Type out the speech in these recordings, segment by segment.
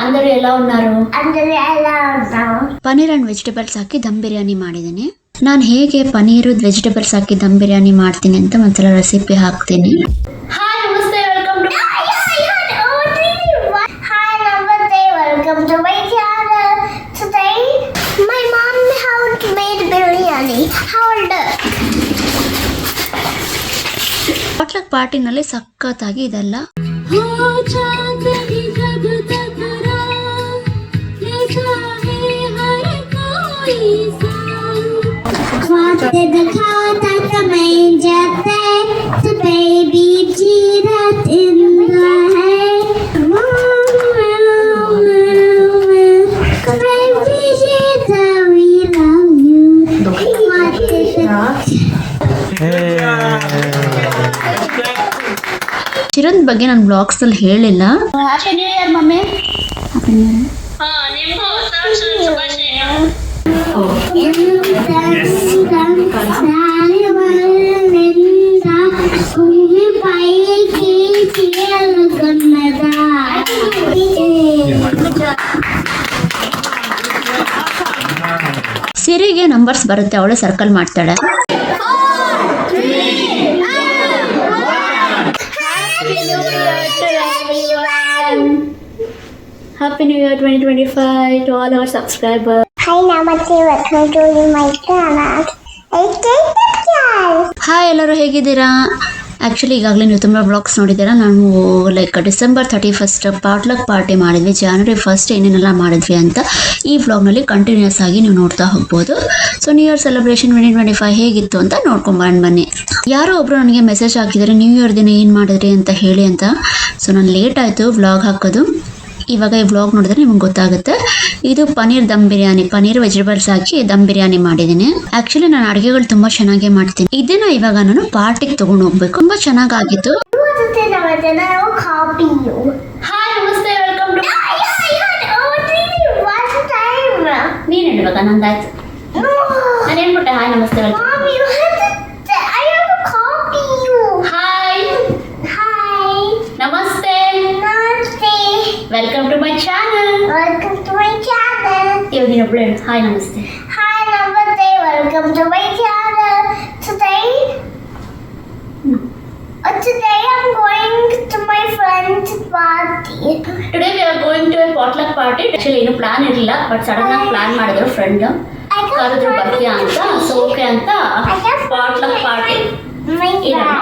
అందరూ ఎలా ఉన్నారు? ಪನ್ನೀರ್ ಅಂಡ್ ವೆಜಿಟೇಬಲ್ಸ್ ಹಾಕಿ ದಮ್ ಬಿರಿಯಾನಿ ಮಾಡಿದ್ದೀನಿ. ನಾನು ಹೇಗೆ ಪನ್ನೀರು ವೆಜಿಟೇಬಲ್ಸ್ ಹಾಕಿ ದಮ್ ಬಿರಿಯಾನಿ ಮಾಡ್ತೀನಿ ಅಂತ ಒಂದ್ಸಲ ರೆಸಿಪಿ ಹಾಕ್ತೀನಿ. Hi namaste, welcome to welcome to my channel. Today my mom has made biryani. Hold up. Potluck ಪಾರ್ಟಿನಲ್ಲಿ ಸಖತ್ತಾಗಿ ಇದೆಲ್ಲ. ಚಿರಂದ್ ಬಗ್ಗೆ ನಾನು ಬ್ಲಾಗ್ಸ್ ಅಲ್ಲಿ ಹೇಳಿಲ್ಲ. Happy new year mummy. ಸಿರಿಗೆ ನಂಬರ್ಸ್ ಬರುತ್ತೆ, ಅವಳು ಸರ್ಕಲ್ ಮಾಡ್ತಾಳೆ. Happy New Year 2025 to all our subscribers. Hi Namaste, welcome to my channel. Hi, ಎಲ್ಲರೂ ಹೇಗಿದ್ದೀರಾ? ಆ್ಯಕ್ಚುಲಿ ಈಗಾಗಲೇ ನೀವು ತುಂಬ ಬ್ಲಾಗ್ಸ್ ನೋಡಿದ್ದೀರಾ. ನಾನು ಡಿಸೆಂಬರ್ 31 ಪಾಟ್ಲಕ್ ಪಾರ್ಟಿ ಮಾಡಿದ್ವಿ, January 1 ಏನೇನೆಲ್ಲ ಮಾಡಿದ್ವಿ ಅಂತ ಈ ವ್ಲಾಗ್ನಲ್ಲಿ ಕಂಟಿನ್ಯೂಸ್ ಆಗಿ ನೀವು ನೋಡ್ತಾ ಹೋಗ್ಬೋದು. ಸೊ ನ್ಯೂ ಇಯರ್ ಸೆಲೆಬ್ರೇಷನ್ 2025 ಹೇಗಿತ್ತು ಅಂತ ನೋಡ್ಕೊಂಬಂದು ಬನ್ನಿ. ಯಾರೋ ಒಬ್ಬರು ನನಗೆ ಮೆಸೇಜ್ ಹಾಕಿದ್ದಾರೆ, ನ್ಯೂ ಇಯರ್ ದಿನ ಏನು ಮಾಡಿದ್ರಿ ಅಂತ ಹೇಳಿ ಅಂತ. ಸೊ ನಾನು ಲೇಟ್ ಆಯಿತು ವ್ಲಾಗ್ ಹಾಕೋದು. ಇವಾಗ ಈ ವ್ಲಾಗ್ ನೋಡಿದ್ರೆ ನಿಮ್ಗೆ ಗೊತ್ತಾಗುತ್ತೆ. ಇದು ಪನ್ನೀರ್ ದಮ್ ಬಿರಿಯಾನಿ, ಪನ್ನೀರ್ ವೆಜಿಟೇಬಲ್ಸ್ ಹಾಕಿ ದಮ್ ಬಿರಿಯಾನಿ ಮಾಡಿದ್ದೀನಿ. ಆಕ್ಚುಲಿ ನಾನು ಅಡುಗೆಗಳು ತುಂಬಾ ಚೆನ್ನಾಗೇ ಮಾಡ್ತೀನಿ. ಇದನ್ನ ಇವಾಗ ನಾನು ಪಾರ್ಟಿಗೆ ತಗೊಂಡು ಹೋಗ್ಬೇಕು. ತುಂಬಾ ಚೆನ್ನಾಗಿತ್ತು. ಹಾಯ್ ನಮಸ್ತೆ, ವೆಲ್ಕಮ್ ಟು ನೀನು ಹೇಳ್ಬೇಕಾ? ನಂದಾಯ್ತು. ನಾನು ಹೇಳ್ಬಿಟ್ಟೆ hi namaste welcome. Hi namaste, welcome to my channel. ಇವಾಗ ನೀನೊಬ್ಳು ಹೇಳು ಹಾಯ್ ನಮಸ್ತೆ. Hi Namaste, welcome to my channel. Today I'm going to my friend's party. Today we are going to a potluck party. Actually ಏನು plan ಇರಲಿಲ್ಲ, but sudden ಆಗಿ plan ಮಾಡಿದ್ರು friend, ಕರೆದ್ರು ಬರ್ತೀಯಾ ಅಂತ. ಸೊ ಓಕೆ ಅಂತ ಪಾಟ್ಲಕ್ ಪಾರ್ಟಿ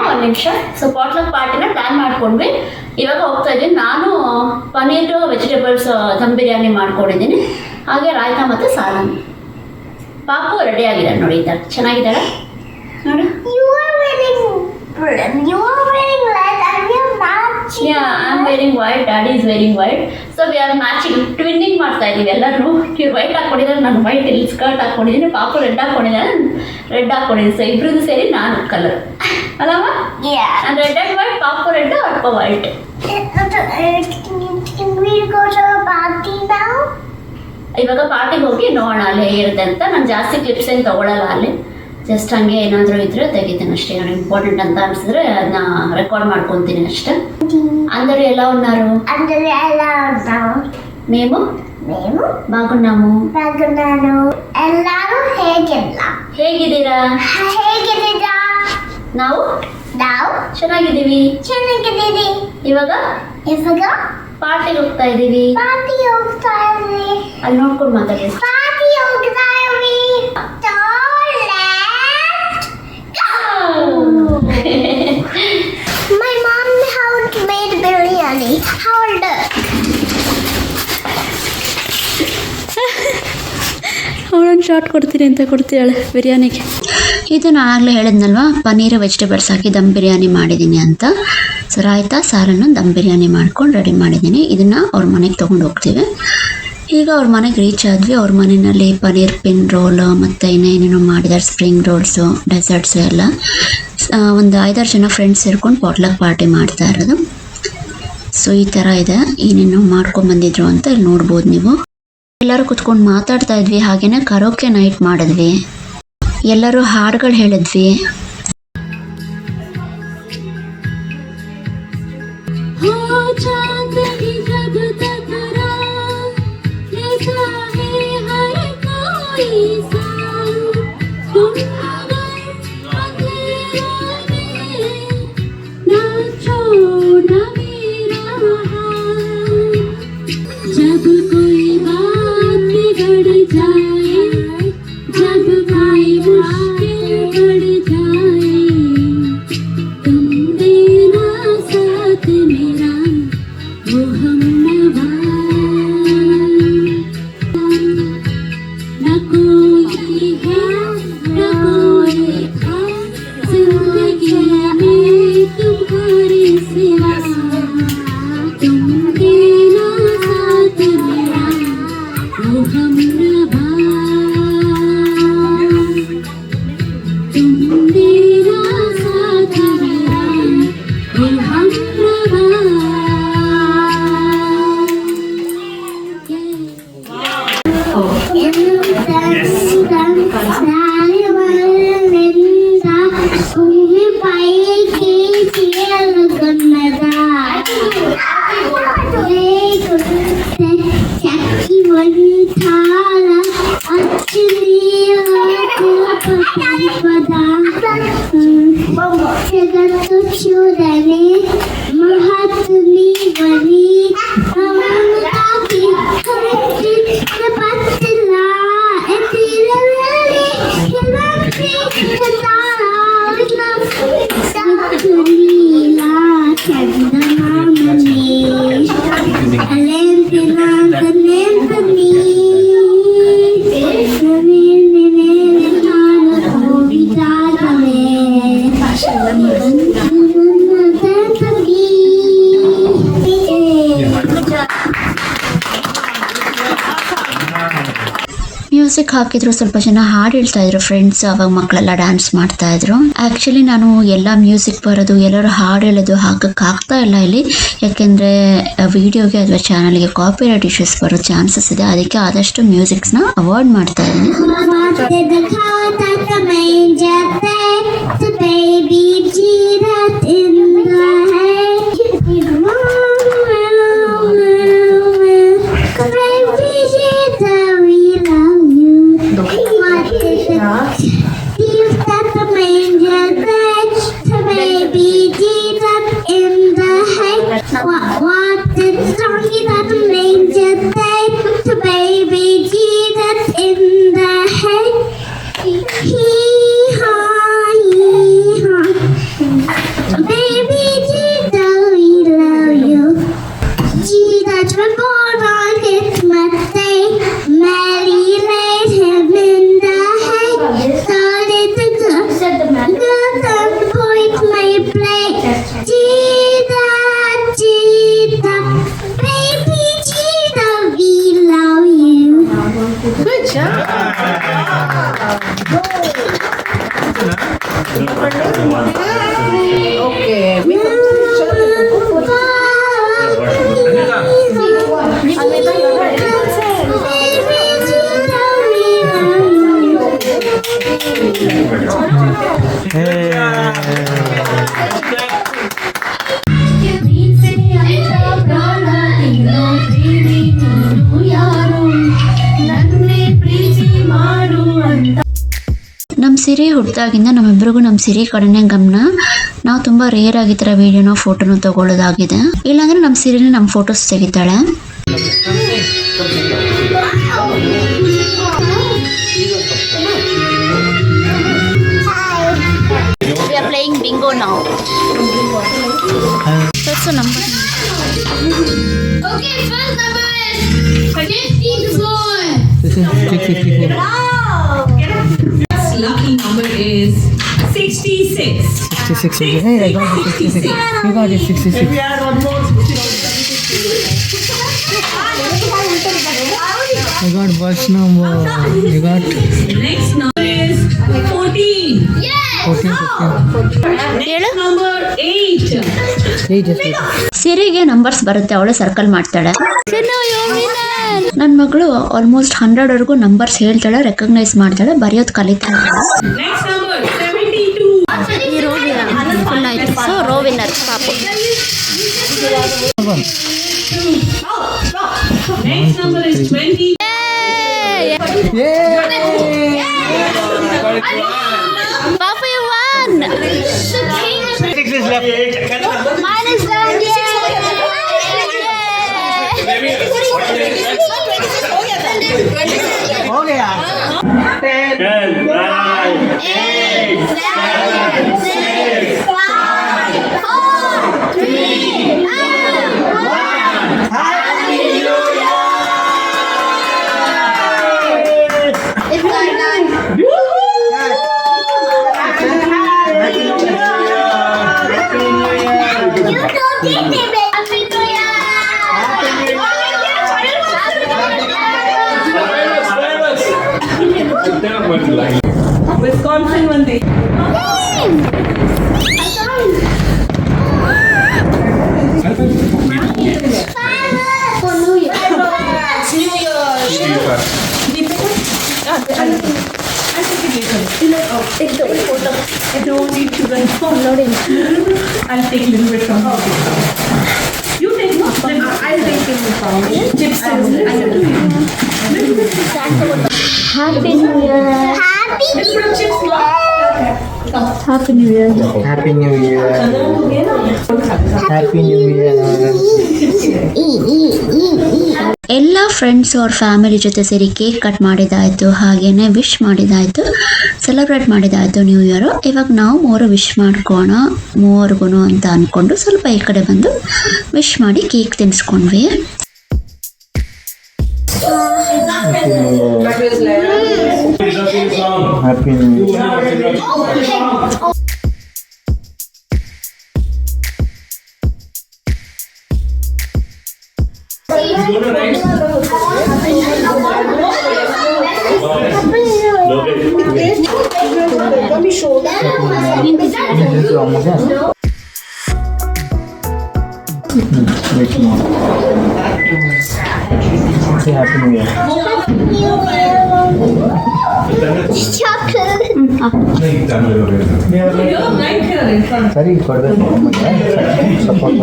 ಒಂದು ನಿಮಿಷ. ಸೊ ಪಾಟ್ಲಕ್ ಪಾರ್ಟಿನ ಪ್ಲಾನ್ ಮಾಡ್ಕೊಂಡ್ವಿ. ಇವಾಗ ಹೋಗ್ತಾ ಇದ್ದೀನಿ. ನಾನು ಪನ್ನೀರ್ ವೆಜಿಟೇಬಲ್ಸ್ ದಮ್ ಬಿರಿಯಾನಿ ಮಾಡ್ಕೊಂಡಿದ್ದೀನಿ, ಹಾಗೆ ರಾಯ್ತಾ ಮತ್ತು ಸಾಲನ್. ಪಾಪು ರೆಡಿ ಆಗಿದ್ದಾರೆ ನೋಡಿ, ಇದ್ದಾರೆ, ಚೆನ್ನಾಗಿದ್ದಾರೆ ನೋಡು. You are wearing red and you are matching. Yeah, I am wearing white, Daddy is wearing white. So we are matching, twinning ಮಾಡ್ತಾ ಇದೀವಿ ಎಲ್ಲರೂ. ನೀವು ವೈಟ್ ಹಾಕೊಂಡಿದ್ದಾರೆ, ನಾನು ವೈಟ್ ಇಲ್ಲಿ ಸ್ಕರ್ಟ್ ಹಾಕೊಂಡಿದ್ದೀನಿ, ಪಾಪು ರೆಡ್ ಹಾಕೊಂಡಿದ್ದಾರೆ, ರೆಡ್ ಹಾಕೊಂಡಿದ್ದೀನಿ. ಸೊ ಇಬ್ರದ್ದು ಸೇರಿ ನಾನು ಕಲರ್ ಅಲ್ಲಮ್ಮ? ನಾನು ರೆಡ್ ಆ್ಯಂಡ್ ವೈಟ್, ಪಾಪು ರೆಡ್, ಅಪ್ಪ white. Can we go to a party now? ಇವಾಗ ಪಾರ್ಟಿಗೆ ಹೋಗಿ ನೋಡೋಣ ಅಲ್ಲಿ ಹೇಗಿರುತ್ತೆ ಅಂತ. ನಾನು ಜಾಸ್ತಿ ಕ್ಲಿಪ್ಸ್ ಏನು ತೊಗೊಳಲ್ಲ ಅಲ್ಲಿ, ಜಸ್ಟ್ ಹಂಗೆ ಏನಾದರೂ ಇದ್ರೆ ತೆಗಿತೀನಿ ಅಷ್ಟೇ. ನಾನು ಇಂಪಾರ್ಟೆಂಟ್ ಅಂತ ಅನಿಸಿದ್ರೆ ಅದನ್ನ ರೆಕಾರ್ಡ್ ಮಾಡ್ಕೊತೀನಿ ಅಷ್ಟೇ. అందరూ ఎలా ఉన్నారు? మేము బాగున్నాము. ಎಲ್ಲರೂ ಹೇಗಿದ್ದೀರಾ? ನಾವು ಚೆನ್ನಾಗಿದ್ದೀವಿ. ಇವಾಗ ಪಾರ್ಟಿಗೆ ಹೋಗ್ತಾ ಇದ್ದೀವಿ. ಅಲ್ಲಿ ನೋಡ್ಕೊಂಡು ಮಾತಾಡಿ. My mom has made biryani. Hold up. ಅವಳೊಂದು ಶಾರ್ಟ್ ಕೊಡ್ತೀನಿ ಅಂತ ಕೊಡ್ತೀಯಾಳೆ ಬಿರಿಯಾನಿಗೆ. ಇದು ನಾನು ಆಗಲೇ ಹೇಳಿದ್ನಲ್ವಾ, ಪನ್ನೀರ್ ವೆಜಿಟೇಬಲ್ಸ್ ಹಾಕಿ ದಮ್ ಬಿರಿಯಾನಿ ಮಾಡಿದ್ದೀನಿ ಅಂತ. ಸೊ ರಾಯ್ತಾ ಸಾರನ್ನು ದಮ್ ಬಿರಿಯಾನಿ ಮಾಡ್ಕೊಂಡು ರೆಡಿ ಮಾಡಿದ್ದೀನಿ. ಇದನ್ನು ಅವ್ರ ಮನೆಗೆ ತೊಗೊಂಡು ಹೋಗ್ತೀವಿ. ಈಗ ಅವ್ರ ಮನೆಗೆ ರೀಚ್ ಆದ್ವಿ. ಅವ್ರ ಮನೆಯಲ್ಲಿ ಪನ್ನೀರ್ ಪಿನ್ ರೋಲ್ ಮತ್ತು ಇನ್ನೇನೇನೋ ಮಾಡಿದ್ದಾರೆ, ಸ್ಪ್ರಿಂಗ್ ರೋಲ್ಸು, ಡೆಸರ್ಟ್ಸು ಎಲ್ಲ. ಒಂದು 5-6 ಜನ ಫ್ರೆಂಡ್ಸ್ ಸೇರ್ಕೊಂಡು ಪಾಟ್ಲಕ್ ಪಾರ್ಟಿ ಮಾಡ್ತಾ ಇರೋದು. ಸೊ ಈ ಥರ ಇದೆ, ಏನೇನೋ ಮಾಡ್ಕೊಂಬಂದಿದ್ರು ಅಂತ ಇಲ್ಲಿ ನೋಡ್ಬೋದು ನೀವು. ಎಲ್ಲರೂ ಕುತ್ಕೊಂಡು ಮಾತಾಡ್ತಾ ಇದ್ವಿ, ಹಾಗೇನೆ ಕರೋಕೆ ನೈಟ್ ಮಾಡಿದ್ವಿ, ಎಲ್ಲರೂ ಹಾಡುಗಳು ಹೇಳಿದ್ವಿ. जब कोई बात बिगड़ जाए, जब कोई मुश्किल बढ़ जाए, तुम देना साथ मेरा वो हमनवा। न कोई है न कोई था जिंदगी में तुम्हारे सिवा, तुम देना साथ मेरा वो हमनवा, तुम देना साथ मेरा वो हमनवा। చూడని మహాత్ముని వని అమృతాకి పత్తిలా ఎతిరలి హిలకి తారా సత్తులీలా చందమామని అలెంతినా కనెంతని ಮ್ಯೂಸಿಕ್ ಹಾಕಿದ್ರು, ಸ್ವಲ್ಪ ಜನ ಹಾಡು ಹೇಳ್ತಾ ಇದ್ರು ಫ್ರೆಂಡ್ಸ್. ಅವಾಗ ಮಕ್ಕಳೆಲ್ಲ ಡ್ಯಾನ್ಸ್ ಮಾಡ್ತಾ ಇದ್ರು. ಆ್ಯಕ್ಚುಲಿ ನಾನು ಎಲ್ಲ ಮ್ಯೂಸಿಕ್ ಬರೋದು, ಎಲ್ಲರೂ ಹಾಡು ಹೇಳೋದು ಹಾಕಕ್ಕೆ ಆಗ್ತಾ ಇಲ್ಲ ಇಲ್ಲಿ, ಯಾಕೆಂದರೆ ವಿಡಿಯೋಗೆ ಅಥವಾ ಚಾನಲ್ಗೆ ಕಾಪಿರೈಟ್ ಇಶ್ಯೂಸ್ ಬರೋ ಚಾನ್ಸಸ್ ಇದೆ. ಅದಕ್ಕೆ ಆದಷ್ಟು ಮ್ಯೂಸಿಕ್ಸ್ನ ಅವಾಯ್ಡ್ ಮಾಡ್ತಾ ಇದ್ದೀನಿ. What did Donkey that manger say to baby Jesus in the head? Hee-haw, baby Jesus, we love you. Jesus was born on Christmas Day. Mary laid him in the hay. Started the good and point my plate. Jesus, baby Jesus, we love you. Good job. Okay. We have to ನಮ್ಮ ಸಿರಿ ಹುಟ್ಟಿದಾಗಿಂದ ನಮ್ಮಿಬ್ಬರಿಗೂ ನಮ್ಮ ಸಿರಿ ಕಡೆನೇ ಗಮನ. ನಾವು ತುಂಬ rare ಆಗಿ ಥರ ವೀಡಿಯೋನೋ ಫೋಟೋನೋ ತಗೊಳ್ಳೋದಾಗಿದೆ. ಇಲ್ಲಾಂದರೆ ನಮ್ಮ ಸಿರಿನೇ ನಮ್ಮ photos ತೆಗಿತಾಳೆ. We are playing bingo now. That's the number. Okay, first number is 54. lucky number is 66. 66. Hey, I got it. 66. You got it. 66. We add one more. I got bus number. You got Next number is 14. 14. Next number 8. 8 is it? ಸಿರಿಗೆ numbers ಬರುತ್ತೆ, ಅವಳು circle ಮಾಡ್ತಾಳೆ. ನನ್ನ ಮಗಳು almost 100ವರೆಗೂ numbers ಹೇಳ್ತಾಳೆ, recognise ಮಾಡ್ತಾಳೆ, ಬರೆಯೋದು ಕಲಿತಾಳೆ. Next number 72. ಈ rho full ಆಯ್ತು. ಸೊ ರೋ ವಿನ್ನರ್ ಪಾಪು. Next number is 20. Papa, you won. 6 is left. Mine is done. Yay. हो गया 10 9 8 7 6 Wisconsin ಒಂದೇ. I'll take a little bit from you take I'll take chips. Happy new year. Happy new year. Happy new year happy new year ಎಲ್ಲ friends ಅವ್ರ family ಜೊತೆ ಸೇರಿ cake cut ಮಾಡಿದ್ದಾಯಿತು, ಹಾಗೆಯೇ wish ಮಾಡಿದ್ದಾಯಿತು, celebrate ಮಾಡಿದ್ದಾಯಿತು new year. ಇವಾಗ ನಾವು ಮೂವರು wish ಮಾಡ್ಕೋಣ ಮೂವರ್ಗು ಅಂತ ಅಂದ್ಕೊಂಡು ಸ್ವಲ್ಪ ಈ ಕಡೆ ಬಂದು ವಿಶ್ ಮಾಡಿ ಕೇಕ್ ತಿನ್ನಿಸ್ಕೊಂಡ್ವಿ. Happy new year happy new year ಸರಿ ಕೊಡಬೇಕು ಸಪೋರ್ಟ್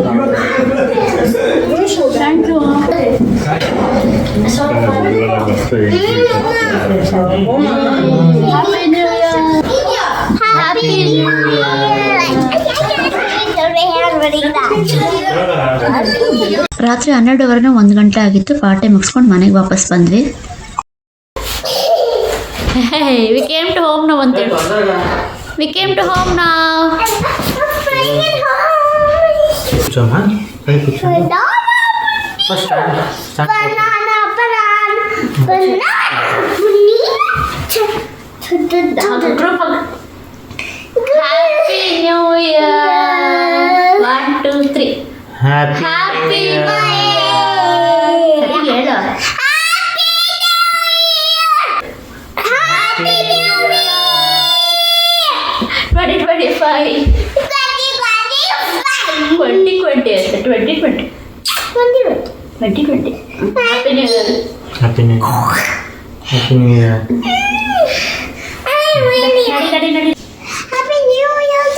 ರಾತ್ರಿ 12 1 ಗಂಟೆ ಆಗಿತ್ತು. ಪಾರ್ಟಿ ಮುಗಿಸ್ಕೊಂಡು ಮನೆಗೆ ವಾಪಸ್ ಬಂದ್ವಿ. ವಿ ಕೇಮ್ ಟು ಹೋಮ್ ನಾವು ಅಂತೇಳಿ ವಿ ಕೇಮ್ ಟು ಹೋಮ್ ನಾವು. Happy new year 1 2 3 happy new year ಹೇಳು. 2025 2020 ಅಂತ 2020 happy new year. Happy new year happy new year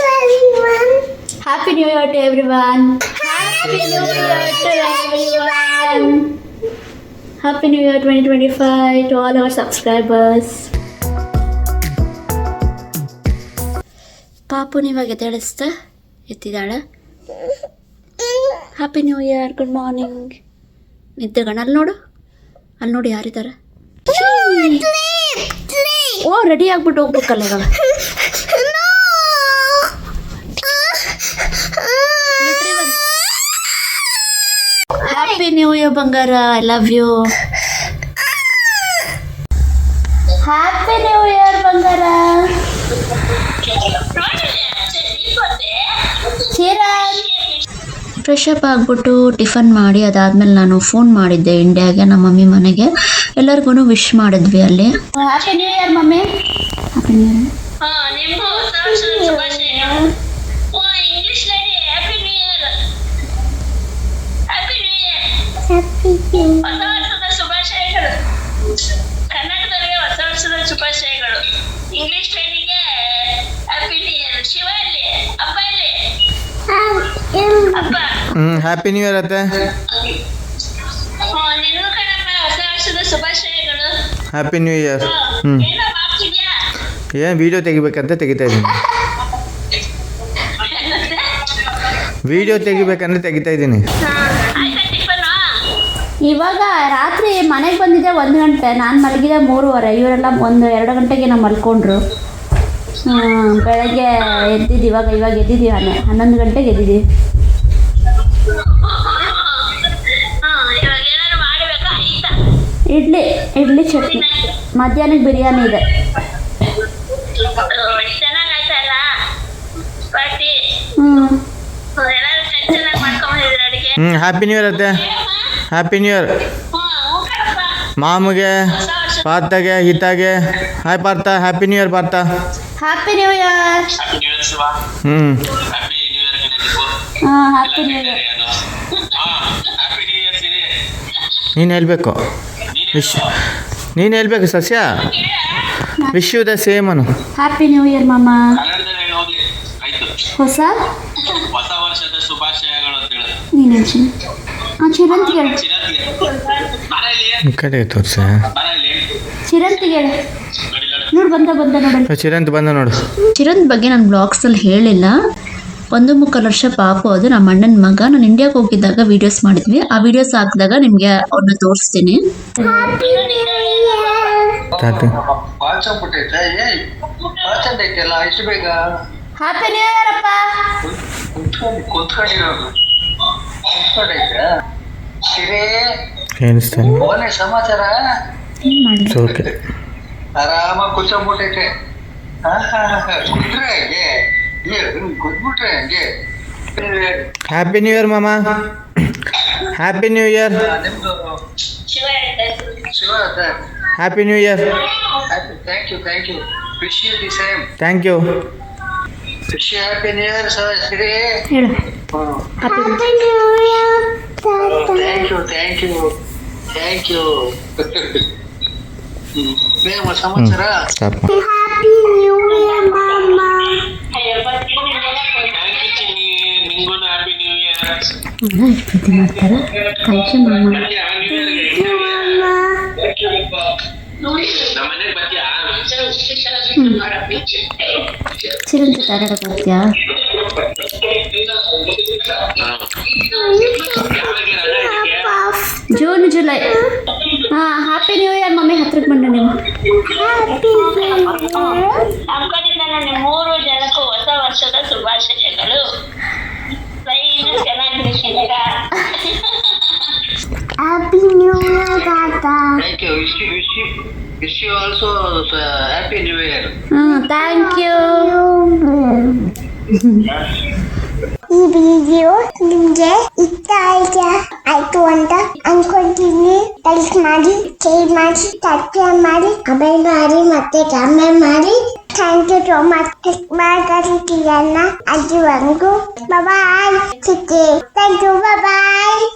Happy New Year to everyone. Happy New Year to everyone. Happy New Year 2025 to all our subscribers. ಪಾಪುನ ಇವಾಗ ಎತ್ತಿದ್ದಾಳೆ. Happy new year, good morning. ನಿದ್ದೆಗಣ ಅಲ್ಲಿ ನೋಡು ಯಾರಿದ್ದಾರೆ. ಓ ready ಆಗ್ಬಿಟ್ಟು ಹೋಗ್ಬೇಕಲ್ಲ ಇವಾಗ. ಹ್ಯಾಪಿ ನ್ಯೂ ಇಯರ್ ಬಂಗಾರ, I love you. Happy new year ಬಂಗಾರ. ಫ್ರೆಶ್ ಅಪ್ ಆಗಿಬಿಟ್ಟು ಟಿಫನ್ ಮಾಡಿ ಅದಾದ್ಮೇಲೆ ನಾನು ಫೋನ್ ಮಾಡಿದ್ದೆ ಇಂಡಿಯಾಗೆ, ನಮ್ಮ ಮಮ್ಮಿ ಮನೆಗೆ. ಎಲ್ಲರಿಗೂ ವಿಶ್ ಮಾಡಿದ್ವಿ ಅಲ್ಲಿ. Happy new year mummy. Happy new year. ಕನ್ನಡದವರಿಗೆ ಹೊಸ ವರ್ಷದ ಶುಭಾಶಯಗಳು. ಇಂಗ್ಲಿಷ್ ಟ್ರೈನಿಗೆ ಹ್ಯಾಪಿ ನ್ಯೂ ಇಯರ್. ಶಿವ ಇಲ್ಲಿ, ಅಪ್ಪ ಇಲ್ಲಿ, ಅಪ್ಪ हैप्पी न्यू ईयर ಅತ್ತೆ. ನಿನಗೂ ಕಣಪ್ಪ ಹೊಸ ವರ್ಷದ ಶುಭಾಶಯಗಳು. Happy new year. ಏನೋ ಮಾಡ್ತಿದ್ಯಾ? ಏನು ವಿಡಿಯೋ ತೆಗಿಬೇಕಂತ ತೆಗಿತಾ ಇದ್ದೀನಿ. ವಿಡಿಯೋ ತೆಗಿಬೇಕಂದ್ರೆ ತೆಗಿತಾ ಇದ್ದೀನಿ. ಆಯ್ತಾ ಟಿಫನ್? ಇವಾಗ ರಾತ್ರಿ ಮನೆಗೆ ಬಂದಿದ್ದೆ 1 ಗಂಟೆ, ನಾನು ಮಲಗಿದ್ದೆ 3:30. ಇವರೆಲ್ಲ 1-2 ಗಂಟೆಗೆ ನಾವು ಮಲ್ಕೊಂಡ್ರು. ಬೆಳಗ್ಗೆ ಎದ್ದಿದ್ದು ಇವಾಗ ಎದ್ದಿದ್ದೀವಿ 11 ಗಂಟೆಗೆ ಎದ್ದಿದ್ದೀವಿ. ಇವಾಗ ಏನಾದ್ರು ಮಾಡಬೇಕಾ ಆಯ್ತಾ? ಇಡ್ಲಿ ಚಟ್ನಿ, ಮಧ್ಯಾಹ್ನಕ್ಕೆ ಬಿರಿಯಾನಿ ಇದೆ. ಚೆನ್ನಾಗಾಯ್ತಲ್ಲ ಪಾರ್ಟಿ? ಎಲ್ಲರೂ ಚೆನ್ನಾಗಿ ಮಾಡ್ಕೊಂಬಂದಿದ್ರು ಅಡುಗೆ. ಹ್ಯಾಪಿ ನ್ಯೂ ಇಯರ್ ಅತ್ತೆ. ಹ್ಯಾಪಿ ನ್ಯೂ ಇಯರ್ ಮಾಮಗೆ, ಪಾರ್ಥಗೆ, ಹಿತಾಗೆ. Hi Partha, happy new year Partha. Happy new year. ಹ್ಞೂ ಹ್ಯಾಪಿ ನ್ಯೂ ಇಯರ್. ನೀನು ಹೇಳ್ಬೇಕು ಸಸ್ಯ. Wish you the same Anu. Happy new year ಮಾಮ. ಹೊಸ ವರ್ಷದ ಶುಭಾಶಯಗಳು ಅಂತ ಹೇಳಿ. ನೀನು ಚಿರಂತಿಗೆ ಈ ಕಡೆ ತೋರ್ಸ. ಚಿರಂತಿಗೆ ನೋಡು ಬಂದ ನೋಡೋಣ. ಚಿರಂತ್ ಬಂದ ನೋಡು. ಚಿರಂತ್ ಬಗ್ಗೆ ನಾನು ಬ್ಲಾಗ್ಸಲ್ಲಿ ಹೇಳಿಲ್ಲ. 1.25 ವರ್ಷ ಪಾಪು, ಅದು ನಮ್ಮ ಅಣ್ಣನ ಮಗ. ನಾನು ಇಂಡಿಯಾಗೆ ಹೋಗಿದ್ದಾಗ ವೀಡಿಯೋಸ್ ಮಾಡಿದ್ವಿ. ಆ ವೀಡಿಯೋಸ್ ಹಾಕಿದಾಗ ನಿಮಗೆ ಅವ್ರನ್ನ ತೋರಿಸ್ತೀನಿ. ತಾತು ಇಷ್ಟು ಬೇಗ ಹ್ಯಾಪಿ ನ್ಯೂ ಇಯರ್ ಅಪ್ಪ. ಕುತ್ಕೊಂಡೈತೆ ಸಿರೇ. ಏನಿಸ್ತಾನೆ ಓನೇ ಸಮಾಚಾರ? ಓಕೆ. ಆರಾಮಾಗಿ ಕುತ್ಕೊಂಡ್ಬಿಟ್ಟೈತೆ. ಕುಟ್ರೆ ಹಂಗೆ ಕುದ್ಬಿಟ್ರೆ ಹಂಗೆ. ಹ್ಯಾಪಿ ನ್ಯೂ ಇಯರ್ ಮಾಮ. Happy new year. ನಿಮ್ದು Shiva happy new year. Thank you. Wish you the same. Thank you. Wish you happy new year ಸಿರೇ. ಹೇಳು. Happy New Year. Thank you. ಏನು ಸಮಾಚಾರ? ಸಾಕು. Happy New Year, Mama. ನಿಂಗೂ happy new year. ಪ್ರೀತಿ ಮಾಡ್ತಾರೆ. Thank you ಮಾಮ. ನಮ್ಮ ಮನೆಗೆ ಬರ್ತೀಯಾ? ಚಿರಂತಿ ತಾರಾಡ ಬರ್ತೀಯಾ? June July. Happy new year mummy. ಹತ್ರಕ್ಕೆ ಬಂದು ನೀವು. ಅನ್ಕೊಂಡಿದ್ದ ನನ್ನ 3 ಜನಕ್ಕೂ ಹೊಸ ವರ್ಷದ ಶುಭಾಶಯಗಳು. ಚೆನ್ನಾಗಿರ್ತೀರ. Happy New Year, Tata. Thank you. Wish you also happy new year. Thank you. ಈ ವಿಡಿಯೋ ನಿಮಗೆ ಇಷ್ಟ ಆಯ್ತು ಅಂತ ಅನ್ಕೊಂತೀನಿ. ಲೈಕ್ ಮಾಡಿ, ಶೇರ್ ಮಾಡಿ, ಸಬ್ಸ್ಕ್ರೈಬ್ ಮಾಡಿ, ಕಮೆಂಟ್ ಮಾಡಿ, ಮತ್ತೆ ಕಮೆಂಟ್ ಮಾಡಿ. Thank you so much. ಮಾತಾಡ್ತಿರಲ್ಲ ಅಲ್ಲಿವರೆಗೂ ಬಾಯ್. Thank you. ಬಾಯ್.